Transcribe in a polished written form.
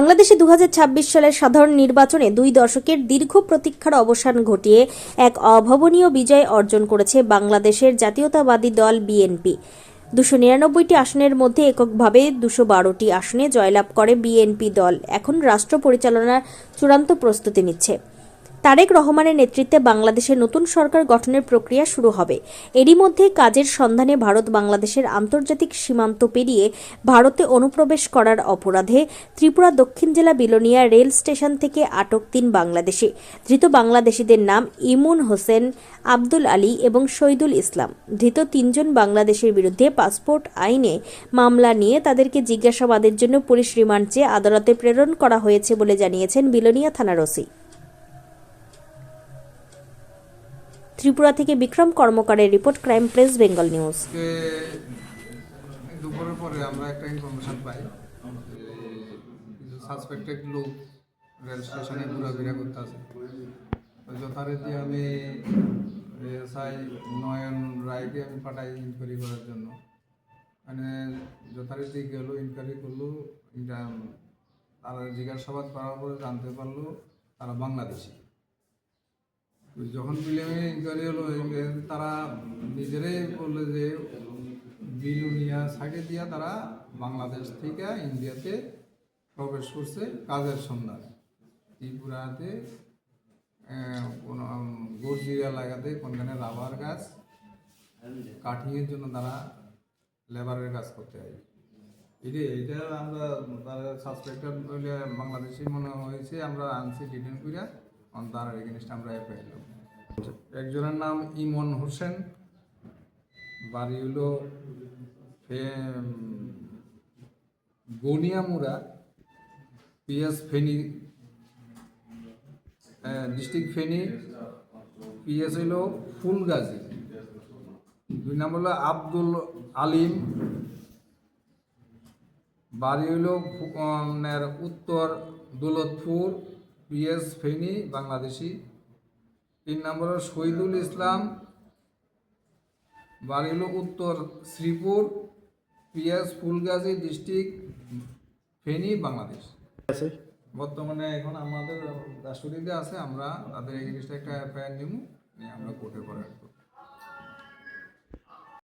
বাংলাদেশে 2026 সালের সাধারণ নির্বাচনে 2 দশকের দীর্ঘ প্রতীক্ষার অবসান ঘটিয়ে এক অভাবনীয় বিজয় অর্জন করেছে বাংলাদেশের জাতীয়তাবাদী দল বিএনপি। 299টি আসনের মধ্যে এককভাবে 212টি আসনে জয়লাভ করে বিএনপি দল এখন রাষ্ট্র পরিচালনার চূড়ান্ত প্রস্তুতি নিচ্ছে। তারেক রহমানের নেতৃত্বে বাংলাদেশে নতুন সরকার গঠনের প্রক্রিয়া শুরু হবে। এরই মধ্যে কাজের সন্ধানে ভারত বাংলাদেশের আন্তর্জাতিক সীমান্ত পেরিয়ে ভারতে অনুপ্রবেশ করার অপরাধে ত্রিপুরা দক্ষিণ জেলা বিলোনিয়া রেল স্টেশন থেকে আটক 3 বাংলাদেশি। ধৃত বাংলাদেশিদের নাম ইমন হোসেন, আব্দুল আলী এবং শহীদুল ইসলাম। ধৃত 3 জন বাংলাদেশের বিরুদ্ধে পাসপোর্ট আইনে মামলা নিয়ে তাদেরকে জিজ্ঞাসাবাদের জন্য পুলিশ রিমান্ড চেয়ে আদালতে প্রেরণ করা হয়েছে বলে জানিয়েছেন বিলোনিয়া থানার ওসি। ত্রিপুরা থেকে বিক্রম কর্মকারের report, crime press Bengal news. দুপুরের পরে আমরা একটা ইনফরমেশন পাই, সাসপেক্টেড লোক রেল স্টেশনে ঘোরাফেরা করতেছে। যথারীতি আমি এসআই নয়ন রায়কে আমি পাঠাই ইনকোয়ারি করার জন্য। মানে যথারীতি গেল, ইনকোয়ারি করলো, তারা জিজ্ঞাসাবাদ করার পরে জানতে পারলো তারা বাংলাদেশি। যখন প্রিলিমিনারি ইনকোয়ারি হলো, তারা নিজেরাই বললো যে বিলোনিয়া সাইডে দিয়া তারা বাংলাদেশ থেকে ইন্ডিয়াতে প্রবেশ করছে কাজের সন্ধানে। ত্রিপুরাতে কোনো গর্জিয়া লাগাতে কোনখানে রাবার গাছ কাটিংয়ের জন্য তারা লেবারের কাজ করতে হয়। এইটা আমরা তারা সাসপেক্টেড হইলে বাংলাদেশি মনে হয়েছে, আমরা আনছি ডিটেন করিয়া তার এগেনস্টে আমরা এফআইআর করব। একজনের নাম ইমন হোসেন, বাড়ি হলো Ganiyamura, PS Feni, district Feni, PS হলো ফুলগাজী। 2 নম্বর হলো আব্দুল আলিম, বাড়ি হইল উত্তর দৌলতপুর, পিএস ফেনী, বাংলাদেশি। 3 নম্বর শহীদুল ইসলাম, বাড়ি হল উত্তর শ্রীপুর, পিএস ফুলগাজী, ডিস্ট্রিক্ট ফেনী, বাংলাদেশ। বর্তমানে এখন আমাদের কাস্টডিতে আছে, আমরা তাদের এগেইনস্টে একটা এফআইআর নিব, আমরা কোর্টে করার